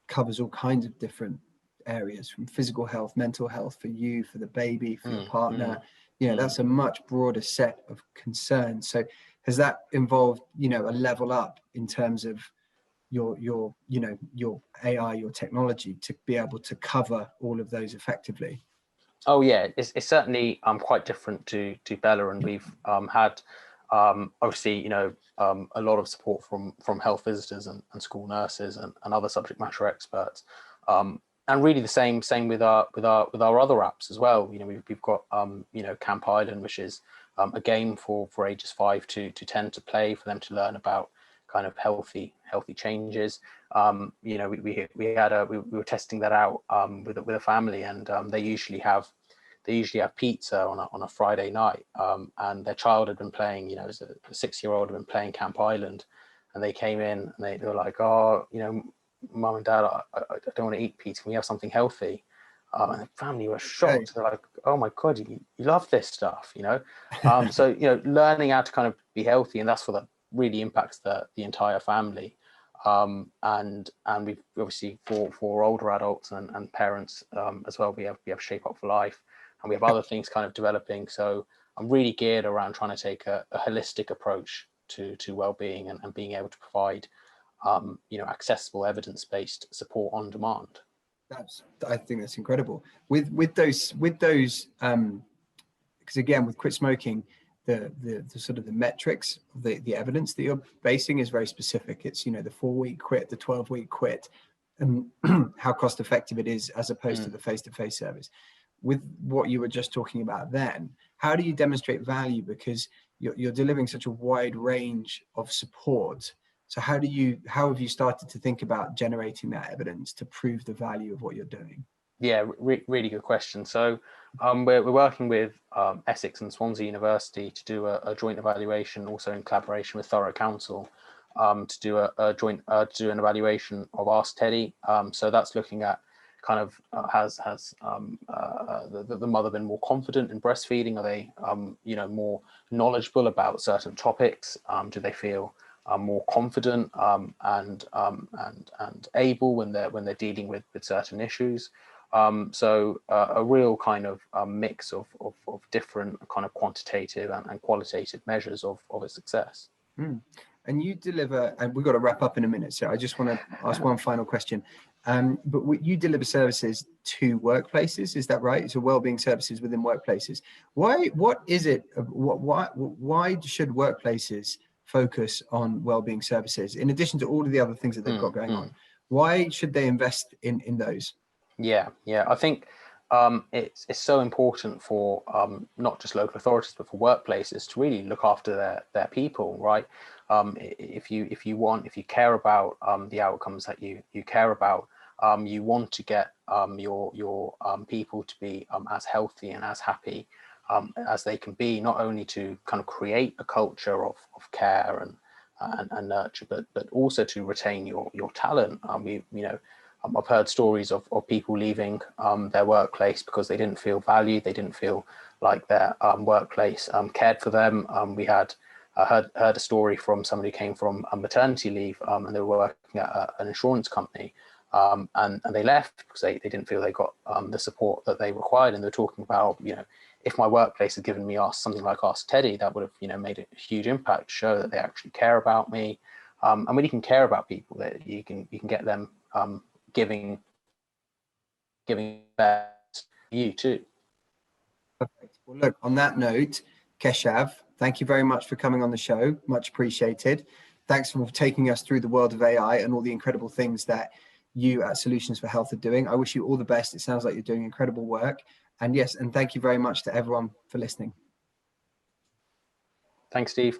covers all kinds of different areas, from physical health, mental health, for you, for the baby, for your partner. That's a much broader set of concerns. So has that involved a level up in terms of your AI, your technology, to be able to cover all of those effectively? Oh yeah, it's certainly quite different to Bella, and we've had obviously a lot of support from health visitors and school nurses and other subject matter experts, and really the same with our other apps as well. We've got Camp Island, which is a game for ages 5 to 10 to play, for them to learn about kind of healthy changes. We were testing that out with a family, and they usually have pizza on a Friday night, and their child had been playing, as a 6-year-old had been playing Camp Island, and they came in and they were like, "Oh, Mum and Dad, I don't want to eat pizza. Can we have something healthy?" And the family were shocked. They're like, "Oh my God, you love this stuff," So learning how to kind of be healthy, and that's what that really impacts the entire family. And we've obviously for older adults and parents as well, we have Shape Up for Life, and we have other things kind of developing. So I'm really geared around trying to take a holistic approach to well-being and being able to provide accessible evidence-based support on demand. I think that's incredible. With those because again, with quit smoking, the sort of the metrics, the evidence that you're basing is very specific. It's, you know, the 4-week quit, the 12-week quit, and how cost effective it is as opposed to the face-to-face service. With what you were just talking about then, how do you demonstrate value? Because you're delivering such a wide range of support. So how have you started to think about generating that evidence to prove the value of what you're doing? Yeah, really good question. So we're working with Essex and Swansea University to do a joint evaluation, also in collaboration with Thorough Council, to do an evaluation of Ask Teddy. So that's looking at kind of has the mother been more confident in breastfeeding? Are they more knowledgeable about certain topics? Do they feel more confident and able when they're dealing with certain issues? So a real kind of mix of different kind of quantitative and qualitative measures of a success. And you deliver, and we've got to wrap up in a minute, so I just want to ask one final question. But you deliver services to workplaces, is that right? So wellbeing services within workplaces. Why should workplaces focus on wellbeing services in addition to all of the other things that they've got going on? Why should they invest in those? Yeah, I think it's so important for not just local authorities but for workplaces to really look after their people, right? If you care about the outcomes that you care about, you want to get your people to be as healthy and as happy as they can be, not only to kind of create a culture of care and nurture, but also to retain your talent. I've heard stories of people leaving their workplace because they didn't feel valued, they didn't feel like their workplace cared for them. I heard a story from somebody who came from maternity leave and they were working at an insurance company, and they left because they didn't feel they got the support that they required. And they're talking about, if my workplace had given me something like Ask Teddy, that would have made a huge impact to show that they actually care about me. And when you can care about people, that you can get them giving back to you too. Perfect. Well, look, on that note, Keshav, thank you very much for coming on the show. Much appreciated. Thanks for taking us through the world of AI and all the incredible things that you at Solutions for Health are doing. I wish you all the best. It sounds like you're doing incredible work. And yes, and thank you very much to everyone for listening. Thanks, Steve.